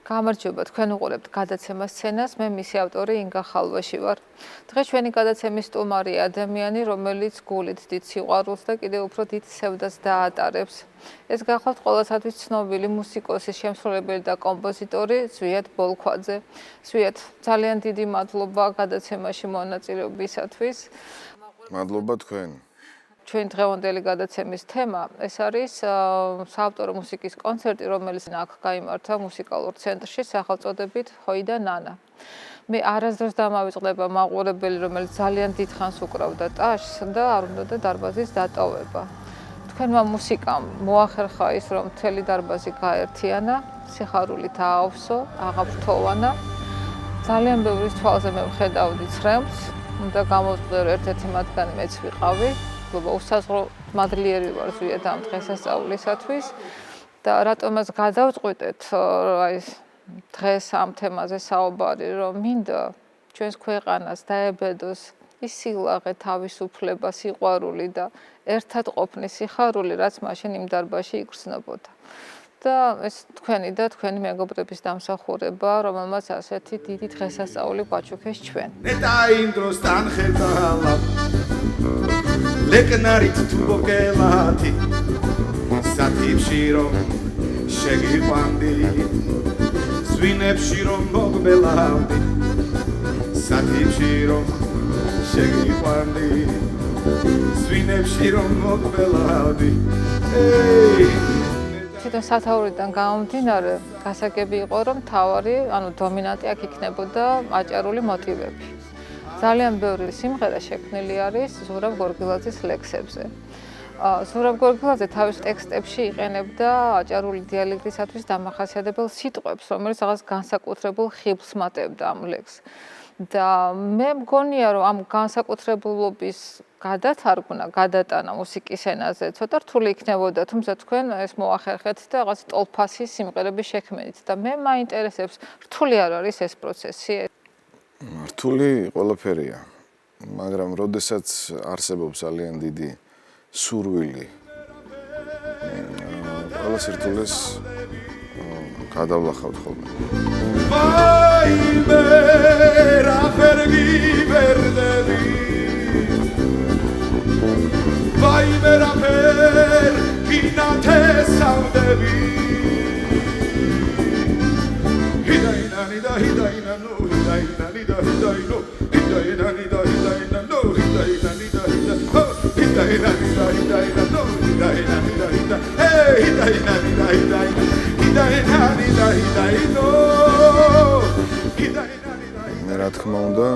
გამარჯობა, თქვენ უყურებთ გადაცემა სცენას, მე მისი ავტორი ინგა ხალვაში ვარ. დღეს ჩვენი გადაცემის სტუმარია ადამიანი, რომელიც გულით დიდ სიყვარულს და კიდევ უფრო დიდ სევდას დაატარებს. ეს გახლავთ ყველასათვის ცნობილი მუსიკოსი, შემსრულებელი და კომპოზიტორი ზვიად ბოლქვაძე. ზვიად, ძალიან დიდი მადლობა გადაცემაში მონაწილეობისათვის. მადლობა თქვენ. Ჩვენ დღევანდელი გადაცემის თემა ეს არის საავტორო მუსიკის კონცერტი, რომელიც აქ გაიმართა მუსიკალურ ცენტრში სახელწოდებით ჰოი და ნანა. მე არასდროს დამავიწყდება მაყურებელი, რომელიც ძალიან დიდხანს უკრავდა ტაშს და არ უნდა დარბაზის დატოვება. თქვენმა მუსიკამ მოახერხა ის, რომ მთელი დარბაზი გაერთიანა, სიხარულით აავსო, აღაფრთოვანა. ძალიან ბევრის თვალზე მე ვხედავდი ცრემლს, უნდა გამოვწყდე ერთ-ერთი მათგანი მეც ვიყავი. უსაზღვრო მადლიერი ვარ ზვიად ამ დღესასწაულისათვის და რატომაც გადავწყვიტეთ აი დღეს ამ თემაზე საუბარი, რომ მინდა ჩვენს ქვეყანას დაებედოს ის სილაღე, თავისუფლება, სიყვარული და ერთად ყოფნის სიხარული, რაც მაშინ იმ დარბაზში იგრძნობოდა. და ეს თქვენი და თქვენი მეგობრების დამსახურება, რომელმაც ასეთი დიდი დღესასწაული გვაჩუქეს ჩვენ. ნეტა იმ დროსთან ხედალა ლეკნარით თუ მოგელათი სათიბში რომ შეგიყვანდი ზვინებში რომ მოგბელავდი სათიბში რომ შეგიყვანდი ზვინებში რომ მოგბელავდი თვითონ სათაურიდან გამომდინარე, გასაგები იყო, რომ თავარი, დომინანტი აქ იქნებოდა აჭარული მოტივები. ძალიან ბევრი სიმღერა შექმნილი არის ზურაბ გორგილაძის ლექსებზე. ზურაბ გორგილაძე თავის ტექსტებში იყენებდა აჭარული დიალექტისათვის დამახასიათებელ სიტყვებს, რომელიც რაღაც განსაკუთრებულ ხიბლს მატებდა ამ ლექსს. და მე მგონია, რომ ამ განსაკუთრებულობის გადათარგმნა, გადატანა მუსიკის ენაზე ცოტა რთული იქნებოდა, თუმცა თქვენ ეს მოახერხეთ და რაღაც ტოლფასი სიმღერების შექმნით და მე მაინტერესებს, რთული არ არის ეს პროცესი? რთული ყველაფერია, მაგრამ როდესაც არსებობს ძალიან დიდი სურვილი, ყველა სირთულეს გადავლახავთ ხოლმე. ვაიმე, რაფერ გიბერდები ვაიმე, რაფერ გინათესავდები ჰიდაინანიდა, ჰიდაინანო, ჰიდაინანიდა, ჰიდაინო ჰიდაინანიდა, ჰიდაინანო, ჰიდაინანიდა, ჰიდაინანიდა, ჰიდაინანო, ჰიდაინანიდა, ჰიდაინანიდა, ჰიდაინანიდა, ჰიდაინო მე რა თქმა უნდა,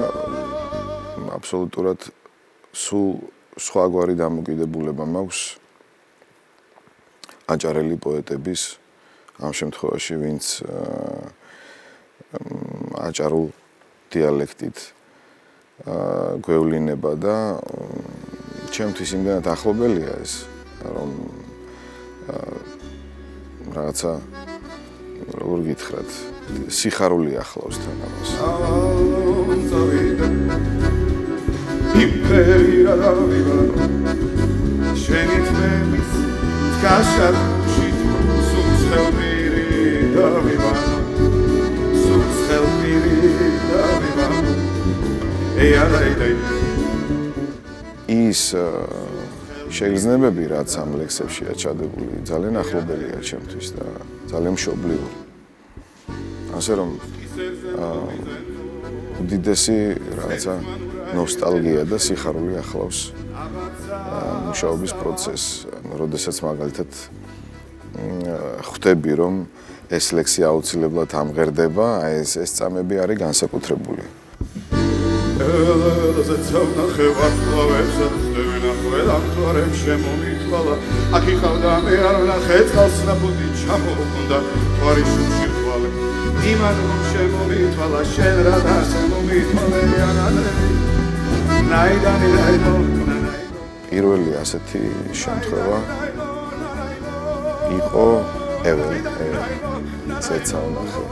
აბსოლუტურად სულ სხვაგვარი დამოკიდებულება მაქვს აჭარელი პოეტების, ამ შემთხვევაში ვინც აჭარულ დიალექტით გვევლინება და ჩემთვის იმდენად ახლობელია ეს, რომ რაღაცა როგორ გითხრათ, სიხარული ახლავს თან ამას. იმპერია დავივა შენი თმების დგაშაკში სულს ხელმირი დავივა სულს ხელმირი დავივა ეარაიდაი ის შეგრძნებები, რაც ამ ლექსებშია ჩადებული, ძალიან ახლობელია ჩემთვის და ძალიან მშობლიური. ასე რომ უდიდესი რაღაცა ნოსტალგია და სიხარული ახლავს მუშაობის პროცესს. როდესაც მაგალითად ხვდები, რომ ეს ლექსი აუცილებლად ამღერდება, ეს წამები არის განსაკუთრებული. აქ იყავდა მე არ ვნახე წყალს ნაფუდი ჩამოუყუნდა თვარი შუში ხვალ იმან რომ შემომითვალა შენ რა დასე მომითვალე ანანე ნაიდანი რაიდო პირველი ასეთი შემთხვევა იყო ცეცა ვნახე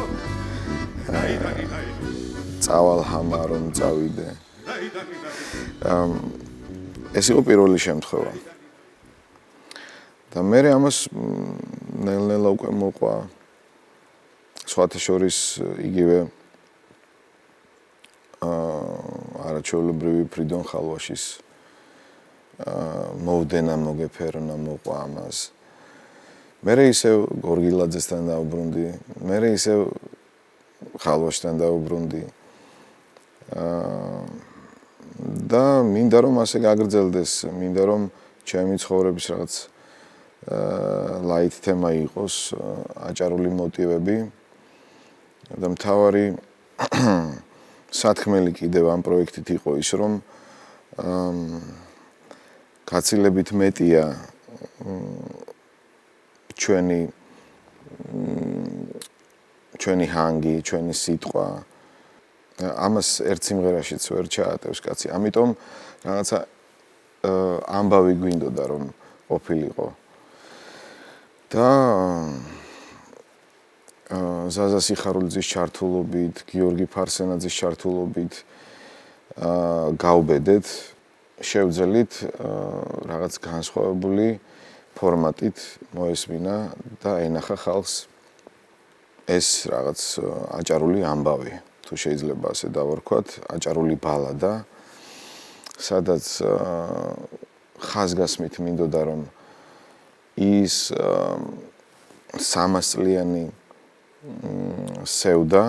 წავალ ჰამა რომ წავიდე ეს იყო პირველი შემთხვევა და მე ამას ნელ-ნელა უკვე მოყვა სხვათა შორის იგივე არაჩვეულებრივი ფრიდონ ხალვაშის მოვდენა მოგეფერნა მოყვა ამას მე ისევ გორგილაძესთან დავუბრუნდი მე ისევ ხალვაშთან დავუბრუნდი და მინდა რომ ასე გაგრძელდეს მინდა რომ ჩემი ცხოვრების რაღაც ლაით თემა იყოს აჭარული მოტივები და მთავარი სათქმელი კიდევ ამ პროექტით იყო ის რომ გაცილებით მეტია ჩვენი ჰანგი, ჩვენი სიტყვა ამას ერთ სიმღერაშიც ვერ ჩაატევს კაცი. ამიტომ რაღაცა ამბავი გვინდოდა რომ ყოფილიყო. და ზაზა სიხარულიძის ჩართულობით, გიორგი ფარსენაძის ჩართულობით გავბედეთ, შევძელით რაღაც განსხვავებული ფორმატით მოესმინა და ენახა ხალხს ეს რაღაც აჭარული ამბავი, თუ შეიძლება ასე დავარქვათ, აჭარული ბალადა, სადაც ხაზგასმით მინდოდა რომ ის 300 წლიანი სევდა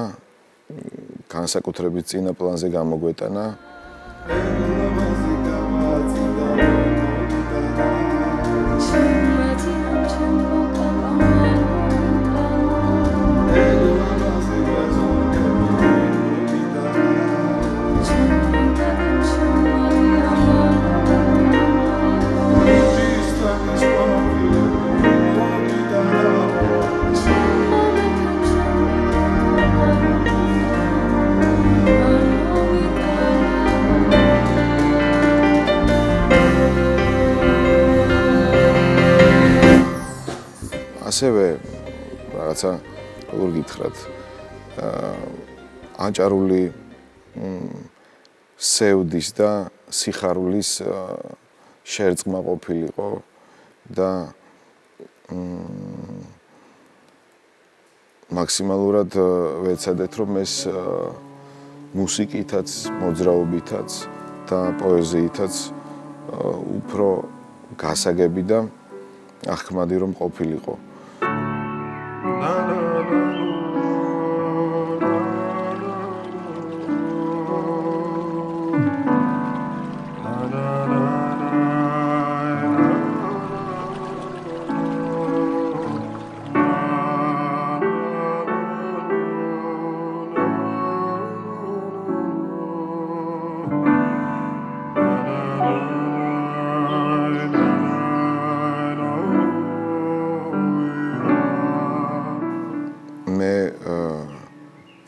განსაკუთრებით წინა პლანზე გამოგვეტანა ასევე რაღაცა როგორ გითხრათ აჭარული სევდის და სიხარულის შერწყმა ყოფილიყო და მაქსიმალურად ვეცადეთ რომ ეს მუსიკითაც, მოძრაობითაც და პოეზიითაც უფრო გასაგები და ახმადი რომ ყოფილიყო.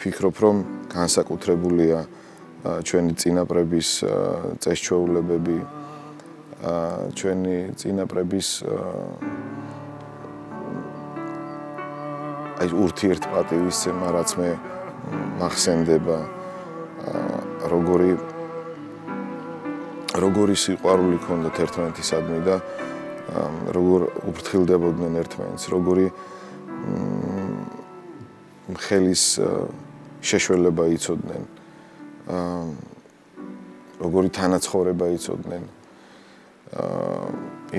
ვფიქრობ რომ განსაკუთრებულია ჩვენი წინაპრების წესჩვეულებები ჩვენი წინაპრების აი ურთიერთპატივისცემა რაც მე მახსენდება როგორი სიყვარული ჰქონდათ ერთმანეთისადმი და როგორ უფრთხილდებოდნენ ერთმანეთს როგორი ხელის შეშველება იცოდნენ როგორი თანაცხოვრება იცოდნენ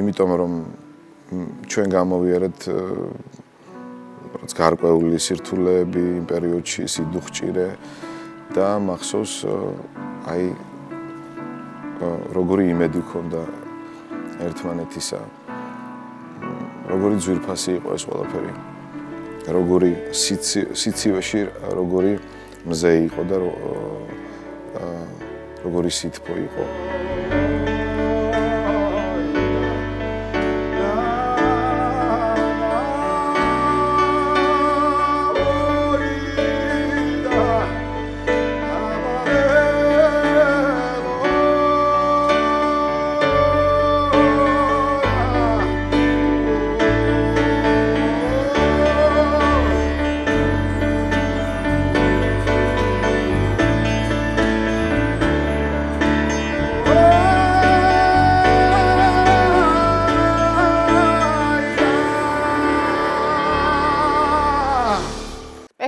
იმიტომ რომ ჩვენ გამოვიარეთ რაც გარკვეული სირთულეები იმ პერიოდში სიდუხჭირე და მახსოვს აი როგორი იმედი ჰქონდა ერთმანეთისა როგორი ძვირფასი იყო ეს ყველაფერი როგორი სიცივეში როგორი მზე იყო და როგორი სითბო იყო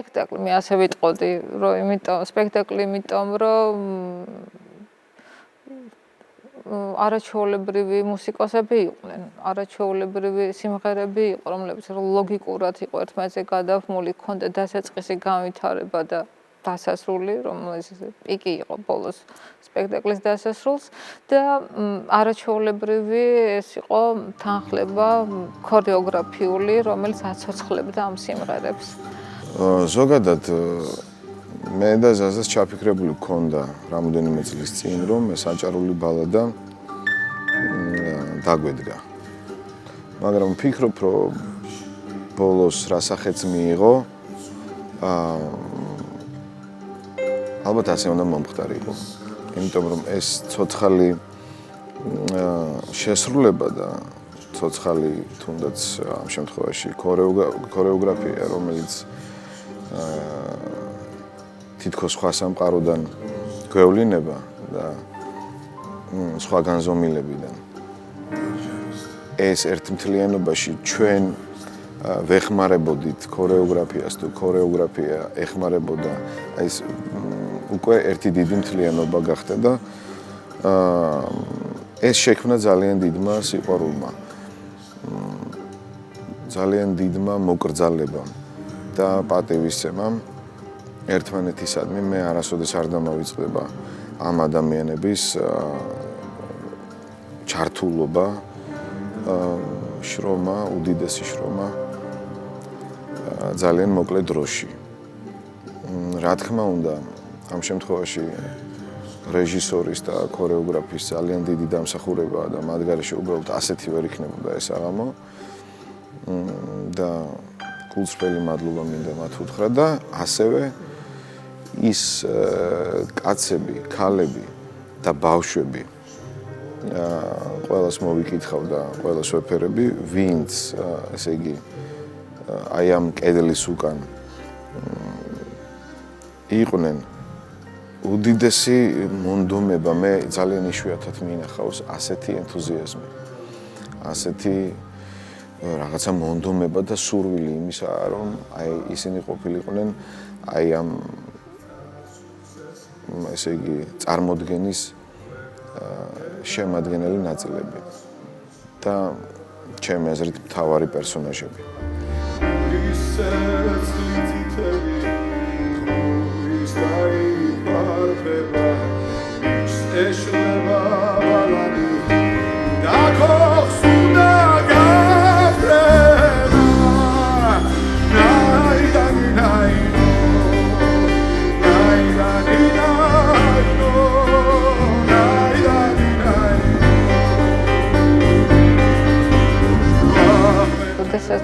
სპექტაკლი, მე ასე ვიტყოდი, იმიტომ რომ არაჩვეულებრივი მუსიკოსები იყვნენ, არაჩვეულებრივი სიმღერები იყო, რომლებიც ლოგიკურად იყო ერთმანეთზე გადაბმული, ჰქონდა დასაწყისი, განვითარება და დასასრული, რომელიც პიკი იყო ბოლოს სპექტაკლის დასასრულს და არაჩვეულებრივი ეს იყო თანხლება ქორეოგრაფიული, რომელიც აცოცხლებდა ამ სიმღერებს. ზოგადად მე და ზაზას ჩაფიქრებული გქონდა რამოდენიმე წლის წინ, რომ ეს აჭარული ბალადა დაგვედგა. მაგრამ ვფიქრობ, რომ ბოლოს რასახეც მიიღო, ალბათ ასე უნდა მომხდარიყო. იმიტომ რომ ეს ცოცხალი შესრულება და ცოცხალი თუნდაც ამ შემთხვევაში ქორეოგრაფია, რომელიც თითქოს სხვა სამყაროდან გვევლინება და სხვა განზომილებიდან. ეს ერთმთლიანობაში ჩვენ ვეხმარებოდით ქორეოგრაფიას თუ ქორეოგრაფია ეხმარებოდა ეს უკვე ერთი დიდი მთლიანობა გახდა და ეს შექმნა ძალიან დიდმა სიყვარულმა, ძალიან დიდმა მოკრძალებამ და პატივისცემამ ერთმანეთისადმი. მე არასოდეს არ დამავიწყდება ამ ადამიანების ჩართულობა, შრომა, უდიდესი შრომა ძალიან მოკლე დროში. რა თქმა უნდა, ამ შემთხვევაში რეჟისორის და ქორეოგრაფის ძალიან დიდი დამსახურებაა და მათ გარეშე უბრალოდ ასეთი ვერ იქნებოდა ეს აღამო და გულწრფელი მადლობა მინდა მათ უთხრა და ასევე ის კაცები, ქალები და ბავშვები ყველას მოვიკითხავ და ყველას ვეფერები, ვინც ესე იგი აი ამ კედლის უკან იყვნენ უდიდესი მონდომება. მე ძალიან იშვიათად მინახავს ასეთი ენთუზიაზმი, ასეთი რაღაცა მონდომება და სურვილი იმისა, რომ აი ისინი ყოფილიყვნენ აი ამ ესე იგი წარმოდგენის შემადგენელი ნაწილები და ჩემი აზრით მთავარი პერსონაჟები.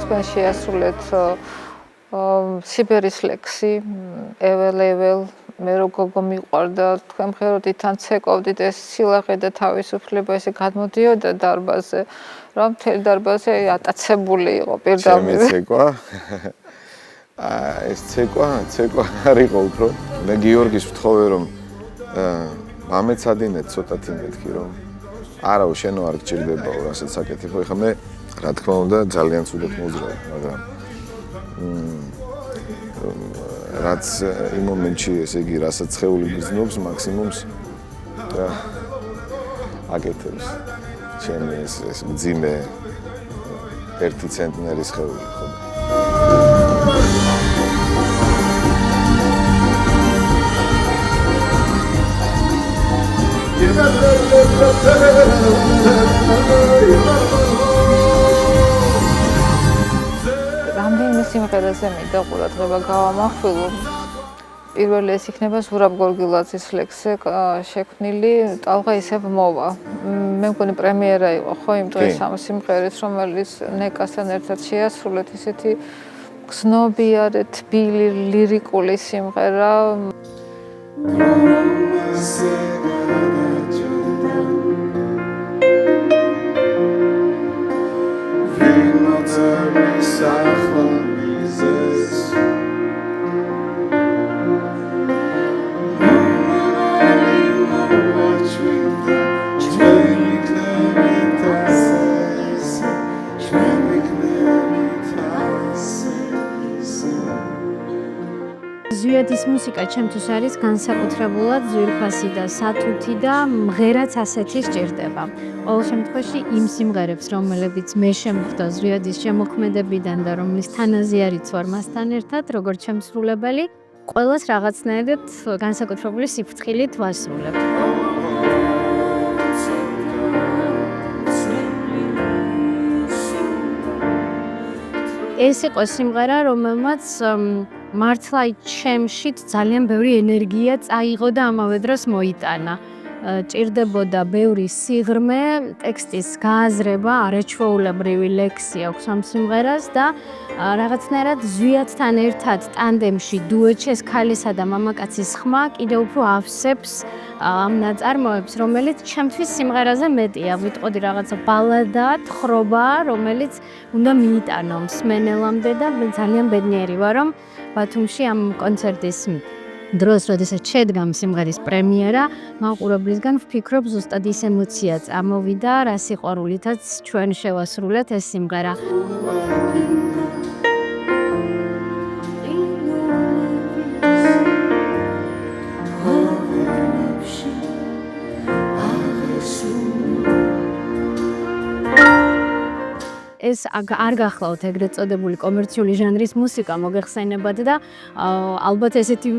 თქვენ შეასრულეთ სიბერის ლექსი, ეველ, მე რო გოგო მიყვარდა, თქვენ მღეროდით თან ცეკოვდით ეს სილაღე და თავისუფლება ესე გადმოდიოდა დარბაზზე, რომ მთელი დარბაზი ატაცებული იყო პირდაპირ. ჩემი ცეკვა. ეს ცეკვა არ იყო უფრო. მე გიორგის ვთხოვე რომ მამეცადინეთ ცოტათი მეთქი რომ არაო შენო არ გჭირდებაო რასაც საკეთებ. ეხლა მე რა თქმა უნდა ძალიან ცუდად მოძრავ, მაგრამ რაც იმ მომენტში ესე იგი რასაც ცხეული გრძნობს მაქსიმუმს და აკეთებს ჩემი ეს მძიმე 1 ცენტნერის სხეული ხო რამდენიმე სიმღერაზე მინდა ყურადღება გავამახვილო. პირველი ეს იქნება ზურაბ გორგილაძის ლექსზე შექმნილი ტალღა ისევ მოვა. მე მგონი პრემიერა იყო ხო იმ დღეს ამ სიმღერის, რომელიც ნეკასთან ერთად შეასრულეთ, ისეთი გზნობიარე, თბილი, ლირიკული სიმღერა. ზვიადის მუსიკა ჩემთვის არის განსაკუთრებულად ძვირფასი და სათუთი და მღერაც ასეთი სჭირდება. ყოველ შემთხვევაში იმ სიმღერებს, რომლებიც მე შემხვდა ზვიადის შემოქმედებიდან და რომლის თანაზე არის ვარ მასთან ერთად, როგორც შემსრულებელი, ყველას რაღაცნაირად განსაკუთრებული სიფრთხილით ვასრულებ. ეს იყო სიმღერა, რომელმაც მართლა ჩემში ძალიან ბევრი ენერგია წაიღო და ამავე დროს მოიტანა. ჭირდებოდა ბევრი სიღრმე, ტექსტის გააზრება, არაჩვეულებრივი ლექსი აქვს ამ სიმღერას და რაღაცნაირად ზვიადთან ერთად ტანდემში დუეტში ეს ქალისა და მამაკაცის ხმა კიდევ უფრო ავსებს ამ ნაწარმოებს, რომელიც ჩემთვის სიმღერაზე მეტია. ვიტყოდი რაღაცა ბალადა, თხრობა, რომელიც უნდა მიიტანო მსმენელამდე და ძალიან ბედნიერი ვარ, რომ ბათუმში ამ კონცერტის დროს, როდესაც შედგა სიმღერის პრემიერა, მაყურებლისგან ვფიქრობ ზუსტად ის ემოცია წამოვიდა, რა სიყვარულითაც ჩვენ შევასრულეთ ეს სიმღერა. ეს არ გახლავთ ეგრეთ წოდებული კომერციული ჟანრის მუსიკა მოგეხსენებათ და ალბათ ესეთი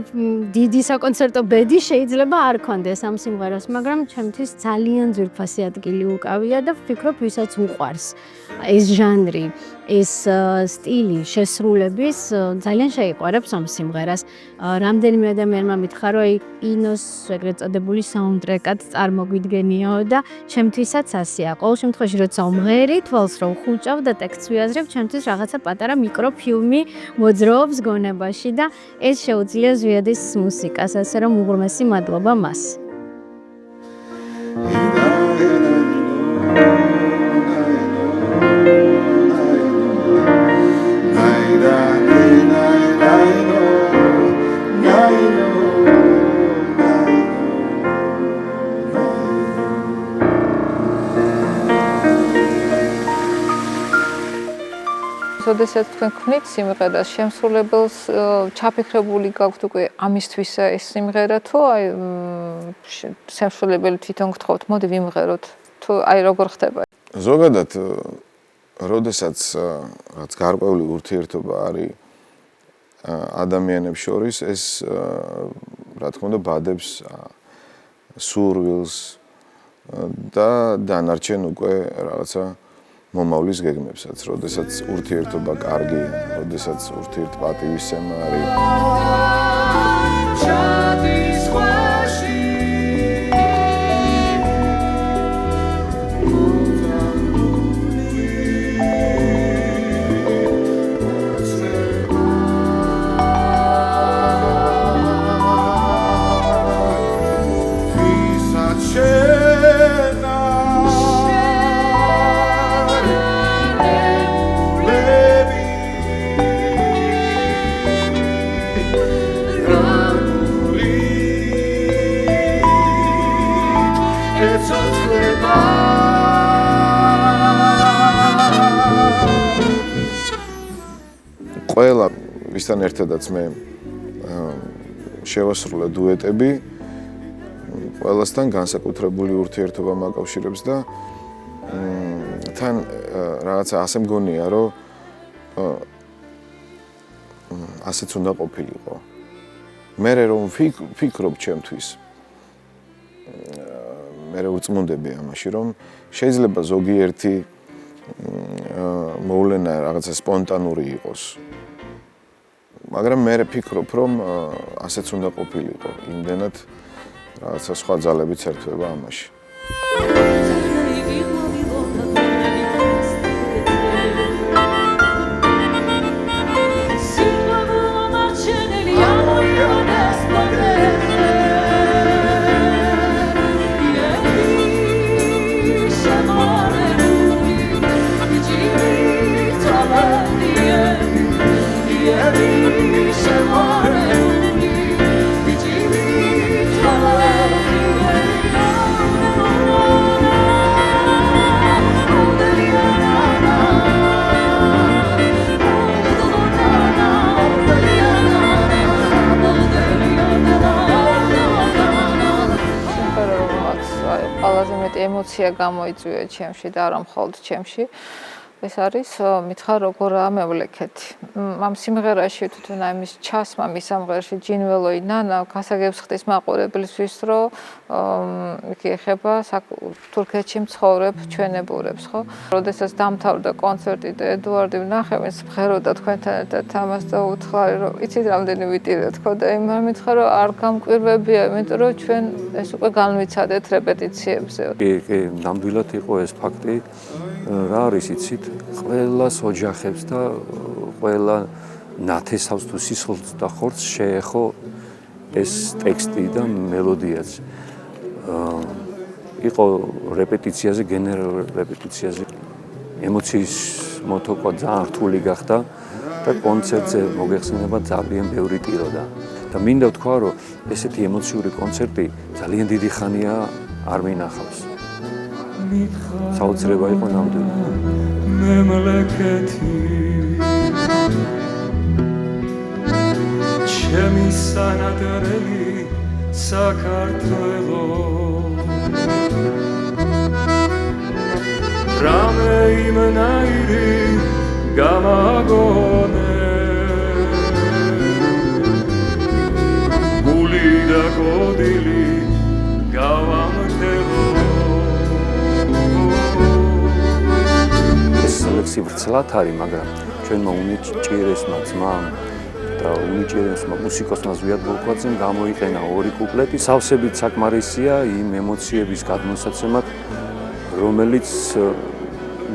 დიდი საკონცერტო ბედი შეიძლება არ კონდეს ამ სიმღერას, მაგრამ ჩემთვის ძალიან ძვირფასი ადგილი უკავია და ვფიქრობ, ვისაც უყვარს ეს ჟანრი, ეს სტილი შესრულების ძალიან შეიყვარებს ამ სიმღერას. რამდენიმე ადამიანმა მითხრა, რომ კინოს ეგრეთ წოდებული საუნდტრეკად წარმოგვიდგენიაო და ჩემთვისაც ასეა. ყოველ შემთხვევაში, როცა უმღერი, თვალს რო უხუჭავ და ტექსტს ვიაზრებ, ჩემთვის რაღაცა პატარა მიკროფილმი მოძრაობს გონებაში და ეს შეუძლია ზვიადის მუსიკას, ასე რომ უღრმესი მადლობა მას. როდესაც თქვენ ქმნით სიმღერას, შემსრულებელს ჩაფიქრებული გაქვთ უკვე ამისთვისა ეს სიმღერა, თუ აი შემსრულებელი თვითონ გთხოვთ, მოდი ვიმღეროთ, თუ აი როგორ ხდება? ზოგადად, როდესაც რაც გარკვეული ურთიერთობა არის ადამიანებს შორის, ეს რა თქმა უნდა ბადებს სურვილს და დანარჩენ უკვე რაღაცა მომავლის გეგმებსაც, როდესაც ურთიერთობა კარგია, როდესაც ურთიერთპატივისცემა არის. ყველა ვისთან ერთადაც მე შევასრულე დუეტები, ყველასთან განსაკუთრებული ურთიერთობა მაკავშირებს და თან რაღაცა ასე მგონია, რომ ასეც უნდა ყოფილიყო. მე რომ ვფიქრობ ჩემთვის, მე ვწმუნდები ამაში, რომ შეიძლება ზოგიერთი მოვლენა რაღაცა სპონტანური იყოს. მაგრამ მე ვფიქრობ, რომ ასეც უნდა ყოფილიყო. იმდენად რაღაცა სხვა ძალებიც ერთვება ამაში. მეტი ემოცია გამოიწვია ჩემში და არა მხოლოდ ჩემში. ეს არის მითხრა როგორაა მევლექეთი. ამ სიმღერაში თვითონ ამის ჩასმა მის სამღერაში ჯინველოი ნანა გასაგებს ხდის მაყურებლისთვის, რომ იქ ეხება თურქეთში მცხოვრებ ჩვენებურებს, ხო? როდესაც დამთავრდა კონცერტი და ედუარდი ვნახე, ვინც მღეროდა თქვენთან ერთად ამას და უთხარი, რომ იცით რამდენი ვიტირე თქო და იმან მითხრა, რომ არ გამკვირვებია, იმიტომ რომ ჩვენ ეს უკვე განვიცადეთ რეპეტიციებზე. კი, ნამდვილად იყო ეს ფაქტი. რა არის იცით? ყველას ოჯახებს და ყველა ნათესავს თუ სისხლს და ხორცს შეეხო ეს ტექსტი და მელოდიაც. იყო რეპეტიციაზე, გენერალურ რეპეტიციაზე ემოციის მოტოყვა ძალიან რთული გახდა და კონცერტზე მოგეხსენება ძალიან ბევრი ტიროდა. და მინდა ვთქვა, რომ ესეთი ემოციური კონცერტი ძალიან დიდი ხანია არ მინახავს. საოცრება იყო ნამდვილად. მემლეკეთი ჩემი სანადრელი საქართველო რამე იმნაირი გამაგონე გული და გოდილი გავამტელო სელექსი ვრცლად არის, მაგრამ ჩვენმა უნიჭიერესმა ძმამ და უნიჭიერესმა მუსიკოსმა ზვიად ბოლქვაძემ გამოიყენა ორი კუპლეტი. სავსებით საკმარისია იმ ემოციების გადმოსაცემად, რომელიც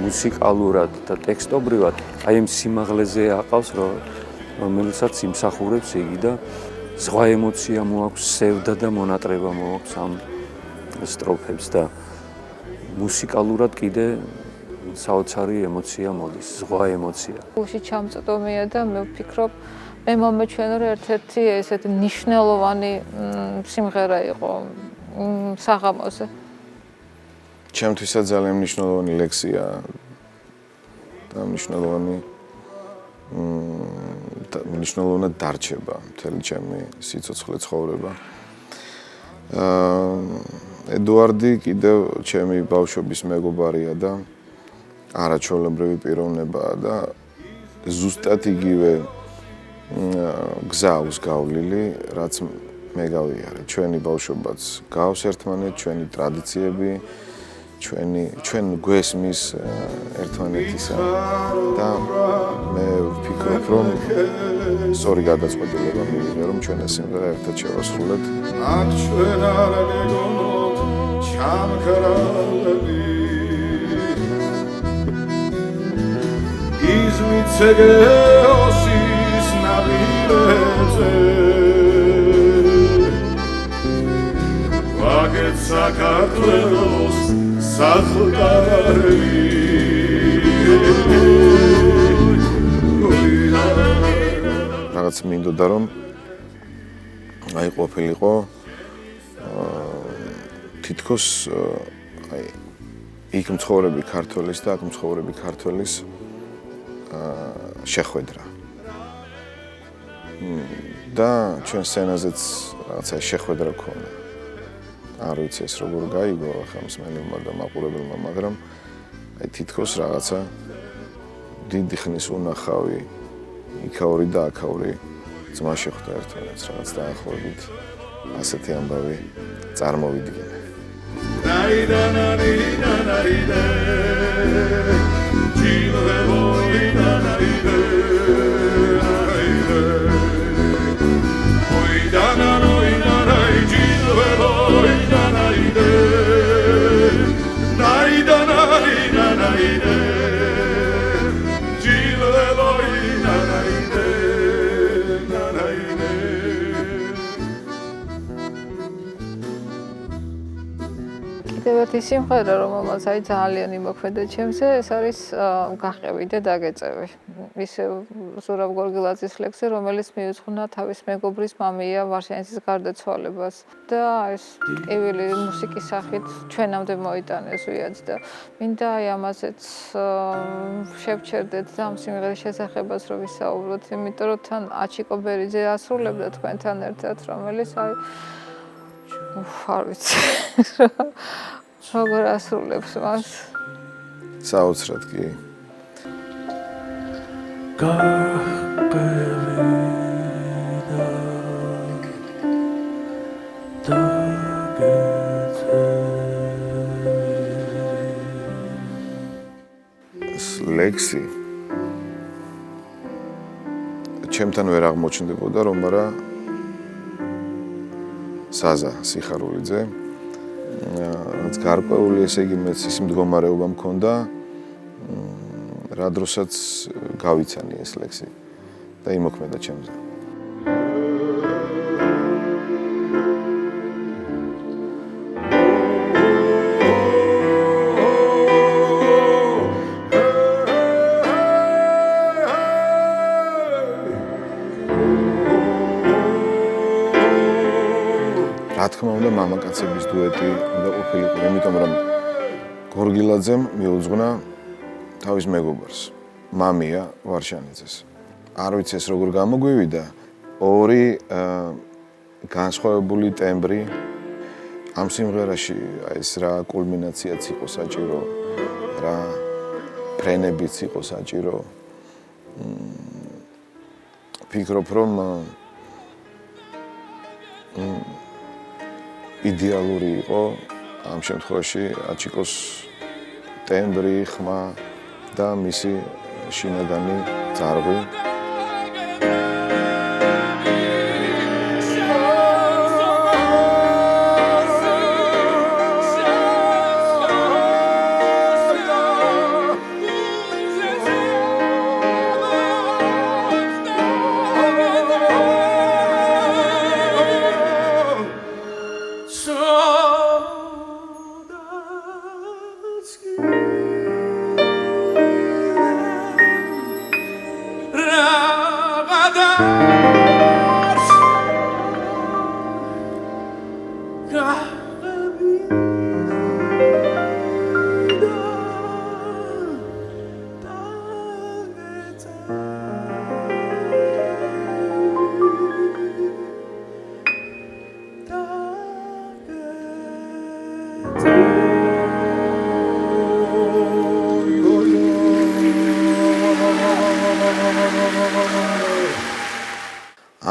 მუსიკალურად და ტექსტობრივად აი იმ სიმაღლეზე აყავს, რომელსაც იმსახურებს იგი და სხვა ემოცია მოაქვს, სევდა და მონატრება მოაქვს ამ სტროფებს და მუსიკალურად კიდე საოცარი ემოცია მოდის, ზღვა ემოცია. გულში ჩამწდომია და მე ვფიქრობ, მე მომეჩვენა რომ ერთ-ერთი ესეთი მნიშვნელოვანი სიმღერა იყო საღამოზე. ჩემთვისაც ძალიან მნიშვნელოვანი ლექსია და მნიშვნელოვნად დარჩება მთელი ჩემი სიცოცხლე ცხოვრება. ედუარდი კიდევ ჩემი ბავშვობის მეგობარია და არაჩვეულებრივი პიროვნებაა და ზუსტად იგივე გზა აქვს გავლილი, რაც მე გავიარე. ჩვენი ბავშვობაც გავს ერთმანეთს, ჩვენი ტრადიციები, ჩვენ გვესმის ერთმანეთისა და მე ვფიქრობ, რომ სწორი გადაწყვეტილება მივიღე, რომ ჩვენ ეს სიმღერა ერთად შევასრულებთ. აქ ჩვენ არ გეგონოთ ჩამქრალები izmitsege osis nabileze vaget საქართველოს სახლკარი რაღაც მინდოდა რომ აი ყოფილიყო თითქოს აი იქ მცხოვრები ქართველის და აქ მცხოვრები ქართველის შეხვედრა. და ჩვენ სცენაზეც რაღაცა შეხვედრა ქონა. არ ვიცი ეს როგორ გაიგო ახლა მსმენელმა და მაყურებელმა, მაგრამ აი თითქოს რაღაცა დიდი ხნის უნახავი იქაური და აქაური ძმა შეხვდა ერთმანეთს, რაღაც დაახლოებით ასეთი ამბავი წარმოვიდგინე. ერთი სიმღერა, რომელმაც აი ძალიან იმოქმედა ჩემზე, ეს არის გაყევი და დაგეწევი. ისე ზურაბ გორგილაძის ლექსი, რომელიც მიუძღვნა თავის მეგობრის მამია ვარშანიძის გარდაცვალებას და ეს ტკივილი მუსიკის სახით ჩვენამდე მოიტანეს ზვიად და მინდა აი ამაზეც შევჩერდეთ და ამ სიმღერის შესახებაც რომ ვისაუბროთ, იმიტომ რომ თან აჩიკო ბერიძე ასრულებდა თქვენთან ერთად, რომელიც აი არ ვიცი როგორ ასრულებს მას? საოცრად კი. ლექსი ჩემთან ვერ აღმოჩნდებოდა რომ არა საზა სიხარულიძე რაც გარკვეული ესე იგი მეც ის მდგომარეობა მქონდა რა დროსაც გავიცანი ეს ლექსი და იმოქმედა ჩემზე რა თქმა უნდა მამაკაცების დუეტი უნდა ყოფილიყო, იმიტომ რომ გორგილაძემ მიუძღვნა თავის მეგობარს, მამია ვარშანიძეს. არ ვიცი ეს როგორ გამოგვივიდა, ორი განსხვავებული ტემბრი ამ სიმღერაში ეს რა კულმინაციაც იყო საჭირო, რა ფრენებიც იყო საჭირო. ფიქრობ რომ იდეალური იყო ამ შემთხვევაში აჩიკოს ტემბრი, ხმა და მისი შინაგანი ძარღვი.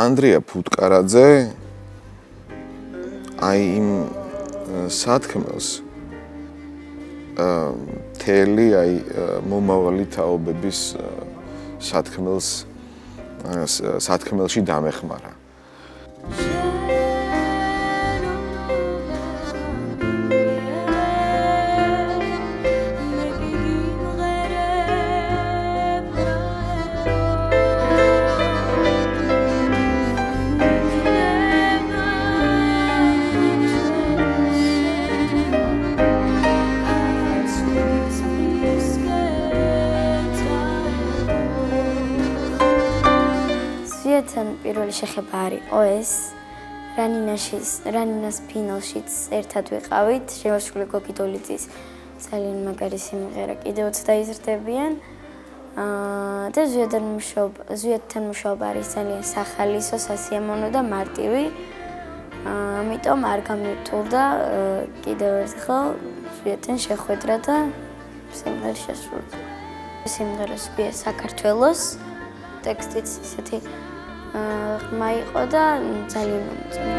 ანდრია ფუტკარაძე აი იმ სათქმელს თელი აი მომავალი თაობების სათქმელში დამეხმარა. პირველი შეხება არ იყო ეს. რანინას ფინალშიც ერთად ვიყავით. შემოშული გოგიდოლიძის ძალიან მაგარი სიმღერა კიდევაც დაიზრდებიან. და ზვიადთან მუშაობა არის ძალიან სახალისო, სასიამოვნო და მარტივი. ამიტომ არ გამირთულდა კიდევ ერთხელ ზვიადთან შეხვედრა და სიმღერის შესრულება. სიმღერას ვია საქართველოს ტექსტიც ისეთი ხმა იყო და ძალიან მომწონდა.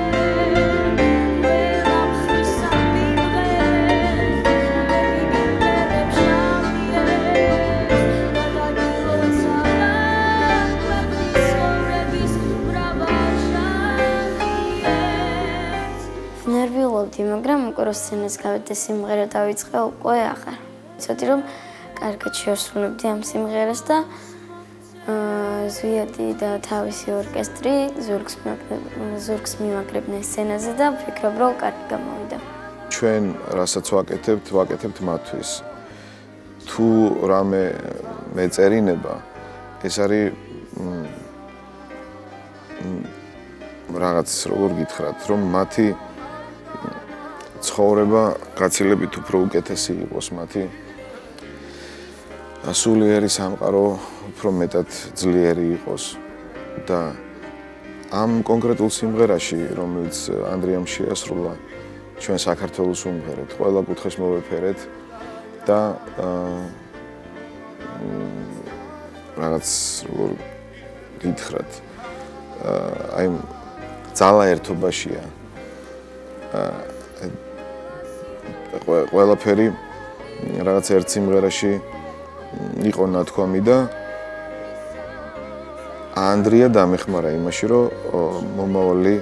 ნერვიულობდი, მაგრამ უკვე სცენას გავედი სიმღერა დავიწყე უკვე აღარ. ვიცოდი რომ კარგად შევსრულებდი ამ სიმღერას და ზვიადი და თავისი ორკესტრი ზურგს მიმაგრებდნენ სცენაზე და ვფიქრობ, რომ კარგი გამოვიდა. ჩვენ რასაც ვაკეთებთ მათთვის. თუ რამე მეწერინება, ეს არის რაღაც როგორ გითხრათ, რომ მათი ცხოვრება გაცილებით უფრო უკეთესი იყოს მათი სულიერი სამყარო უფრო მეტად ძლიერი იყოს და ამ კონკრეტულ სიმღერაში, რომელიც ანდრიამ შეასრულა, ჩვენ საქართველოს უმღერეთ, ყველა კუთხეს მოვეფერეთ და რაღაც როგორ გითხრათ, აი ძალა ერთობაშია. ყველაფერი რაღაც ერთ სიმღერაში იყო ნათქვამი და ანდრია დამეხმარა იმაში, რომ მომავალი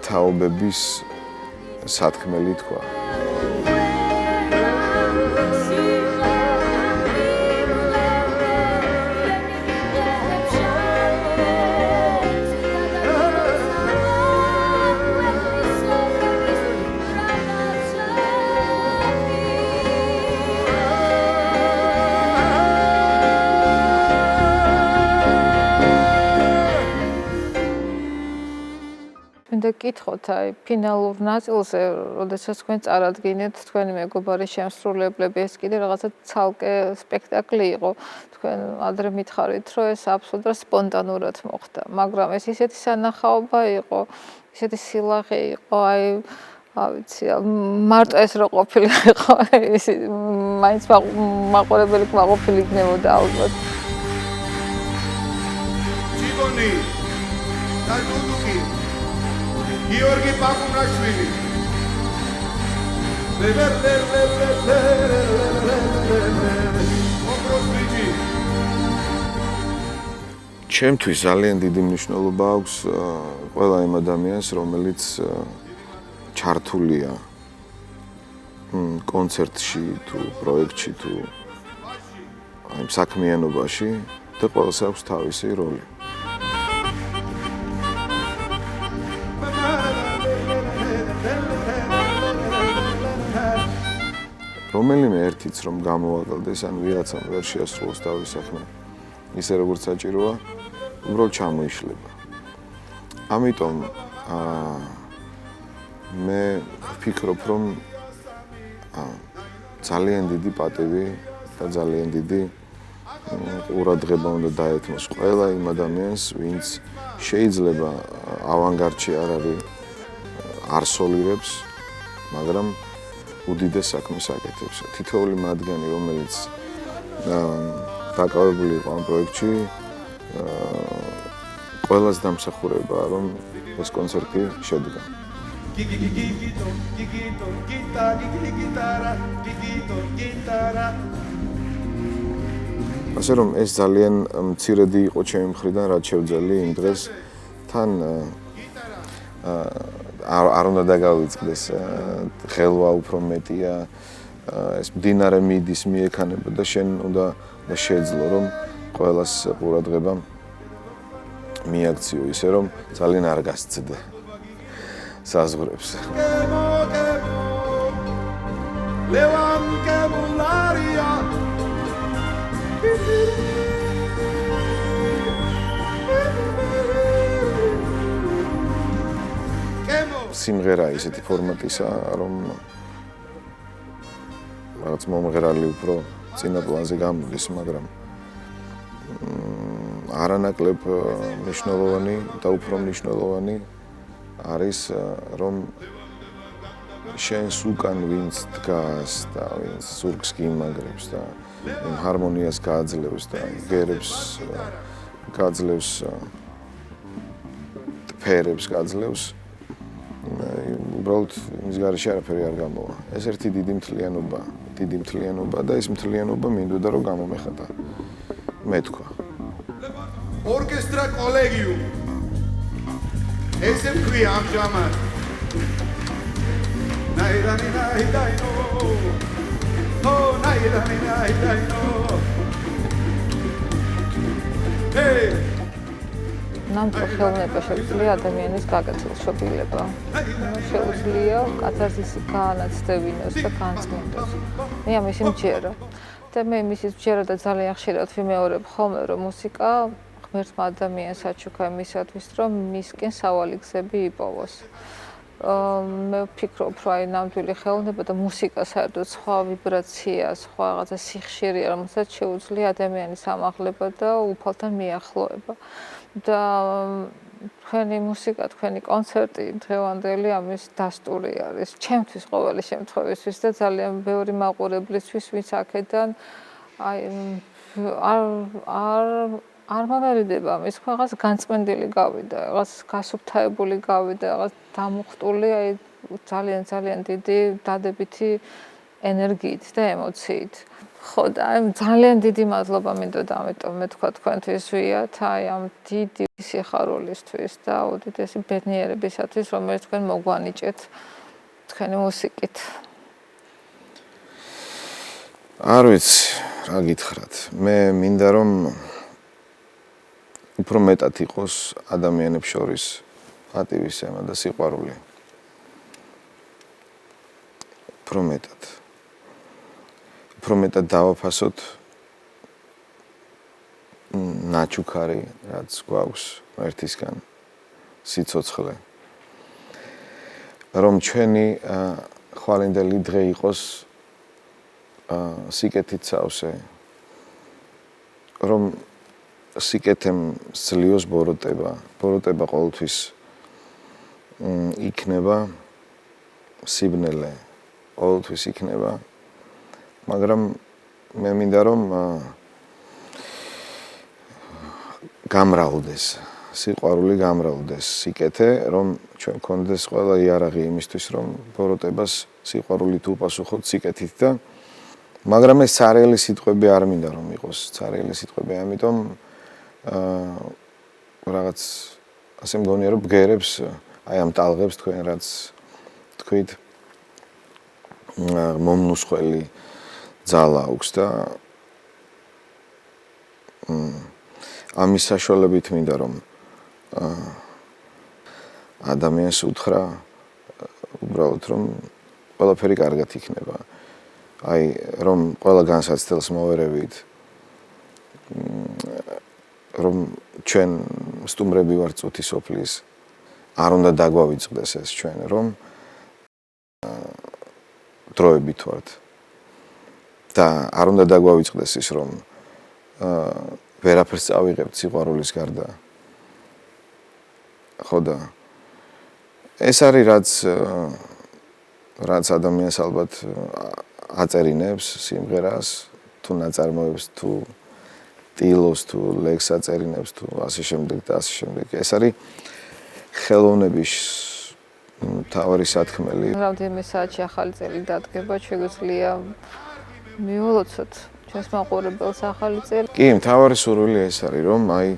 თაობების სათქმელი თქვა. მინდა გითხოთ, აი ფინალურ ნაწილზე, როდესაც თქვენ წარადგინეთ თქვენი მეგობარი შემსრულებლები, ეს კიდე რაღაცა ცალკე სპექტაკლი იყო. თქვენ ადრე მითხარით, რომ ეს აბსოლუტურად სპონტანურად მოხდა, მაგრამ ეს ისეთი სანახაობა იყო, ისეთი სილაღე იყო, აი ვიცი, მარტო ეს რო ყოფილიყო, ის მაინც მაყურებელი კმაყოფილი იქნებოდა ალბათ. ჯიბონი და დუდუკი გიორგი პაკუნაშვილი ჩემთვის ძალიან დიდი მნიშვნელობა აქვს ყველა იმ ადამიანს, რომელიც ჩართულია კონცერტში თუ პროექტში თუ საქმიანობაში და ყველას აქვს თავისი როლი. რომელიმე ერთიც რომ გამოვაკლდეს, ან ვიღაცამ ვერ შეასრულოს თავის საქმე ისე როგორც საჭიროა, უბრალოდ ჩამოიშლება. ამიტომ მე ვფიქრობ, რომ ძალიან დიდი პატივი და ძალიან დიდი ყურადღება უნდა დაეთმოს ყველა იმ ადამიანს, ვინც შეიძლება ავანგარდში არ არის, არ სოლირებს, მაგრამ უდიდეს საქმეს აკეთებს. თითოეული მათგანი, რომელიც დაკავებული იყო ამ პროექტში, ყველას დამსახურებაა, რომ ეს კონცერტი შედგა. ასე რომ ეს ძალიან მცირედი იყო ჩემი მხრიდან, რაც შევძელი იმ დღეს თან არ უნდა დაგავიწყდეს, ხელვა უფრო მეტია, ეს მდინარე მიდის მიექანება და შენ უნდა შეძლო, რომ ყველას ყურადღება მიაქციო ისე, რომ ძალიან არ გასცდე საზღვრებს. ლევან კემულარია სიმღერა ისეთი ფორმატისაა, რომ რაღაც მომღერალი უფრო წინა პლანზე გამოდის, მაგრამ არანაკლებ მნიშვნელოვანი და უფრო მნიშვნელოვანი არის, რომ შენს უკან ვინც დგას და ვინც ზურგს გიმაგრებს და იმ ჰარმონიას გააძლევს და გერებს გააძლევს, ფერებს გააძლევს, უბრალოდ იმის გარეშე არაფერი არ გამოვა. ეს ერთი დიდი მთლიანობა და ეს მთლიანობა მინდოდა რომ გამომეხატა. მე თქვა. ორკესტრა კოლეგიუმ. ესე მქვია ამჟამად. ნაირანინაიდაინო. ო ნაირანინაიდაინო. ჰეი ნამდვილ ხელოვნება შეუძლია ადამიანის გაკეთილშობილება. შეუძლია კათარსისი გაანაცდებინოს და განწმენდოს. მე ამის მჯერა. და მე იმის მჯერა და ძალიან ხშირად ვიმეორებ ხოლმე, რომ მუსიკა ღმერთმა ადამიანს აჩუქა იმისათვის, რომ მისკენ სავალი გზები იპოვოს. მე ვფიქრობ, რომ აი ნამდვილი ხელოვნება და მუსიკა საერთოდ სხვა ვიბრაცია, სხვა რაღაცა სიხშირეა, რომელსაც შეუძლია ადამიანის ამაღლება და უფალთან მიახლოება. და თქვენი მუსიკა, თქვენი კონცერტი დღევანდელი ამის დასტური არის. ჩემთვის ყოველი შემთხვევისთვის და ძალიან ბევრი მაყურებლისთვის, ვინც აქედან აი არ მომერიდება ამის რაღაც განწმენდილი გავიდა, რაღაც გასუფთავებული გავიდა, რაღაც დამუხტული, აი ძალიან დიდი დადებითი ენერგიით და ემოციით. ხო და აი ძალიან დიდი მადლობა მინდოდა ამიტომ მე თქვა თქვენთვის ვიათ აი ამ დიდი სიხარულისთვის და უდიდესი ბედნიერებისათვის რომელიც თქვენ მოგვანიჭეთ თქვენი მუსიკით. არ ვიცი რა გითხრათ. მე მინდა რომ უფრო მეტად იყოს ადამიანებს შორის პატივისცემა და სიყვარული. უფრო მეტად. უფრო მეტად დავაფასოთ ნაჩუქარი, რაც გვაქვს ერთისგან სიცოცხლე. რომ ჩვენი ხვალინდელი დღე იყოს სიკეთით სავსე. რომ სიკეთემ სძლიოს ბოროტება. ბოროტება ყოველთვის იქნება სიბნელე. ყოველთვის იქნება. მაგრამ მე მინდა რომ გამრავლდეს, სიყვარული გამრავლდეს, სიკეთე, რომ ჩვენ გქონდეს ყველა იარაღი იმისთვის, რომ ბოროტებას სიყვარულით უპასუხოთ სიკეთით და მაგრამ ეს ცარიელი სიტყვები არ მინდა რომ იყოს, ცარიელი სიტყვები, ამიტომ რაღაც ასე მგონია რომ ბგერებს აი ამ ტალღებს თქვენ რაც თქვით მომნუსხველი ძალა აქვს და ამის საშუალებით მინდა რომ ადამიანს უთხრა უბრალოდ რომ ყველაფერი კარგად იქნება. აი რომ ყველა განსაცდელს მოვერევით რომ ჩვენ სტუმრები ვართ წუთი სოფლის არ უნდა დაგვავიწყდეს ეს ჩვენ რომ დროებით ვართ და არ უნდა დაგვავიწყდეს ის რომ ვერაფერს წავიღებთ სიყვარულის გარდა. ხო და ეს არის რაც ადამიანს ალბათ აწერინებს სიმღერას თუ ნაწარმოებს თუ ტილოს თუ ლექსს აწერინებს თუ ასე შემდეგ და ასე შემდეგ. ეს არის ხელოვნების მთავარი სათქმელი. რამდენიმე საათში ახალი წელი დადგება, შეგვიძლია მიულოცოთ ჩვენს მაყურებელს ახალი წელი. კი, მთავარი სურვილი ეს არის, რომ აი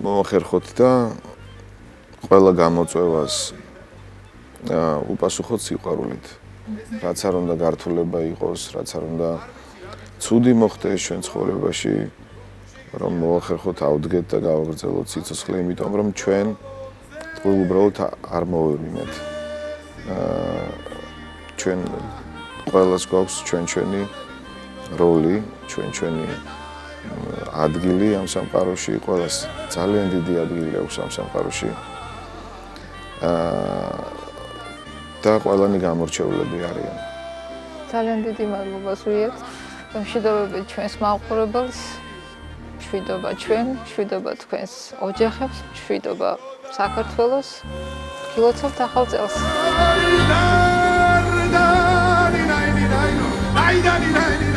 მოახერხოთ და ყველა გამოწვევას უპასუხოთ სიყვარულით. რაც არ უნდა გართულება იყოს, რაც არ უნდა ცუდი მოხდეს ჩვენ ცხოვრებაში, რომ მოახერხოთ, ავდგეთ და გავაგრძელოთ სიცოცხლე, იმიტომ რომ ჩვენ უბრალოდ არ მოვევინეთ. ჩვენ ყველას გვაქვს ჩვენი როლი, ჩვენი ადგილი ამ სამყაროში, ყველას ძალიან დიდი ადგილი აქვს ამ სამყაროში. და ყველანი გამორჩეულები არიან. ძალიან დიდი მადლობა ზვიად. მშვიდობებით ჩვენს მაყურებელს, მშვიდობა ჩვენ, მშვიდობა თქვენს ოჯახებს, მშვიდობა საქართველოს. გილოცავთ ახალ წელს. Dai, dai, dai, dai, dai, dai, dai, dai.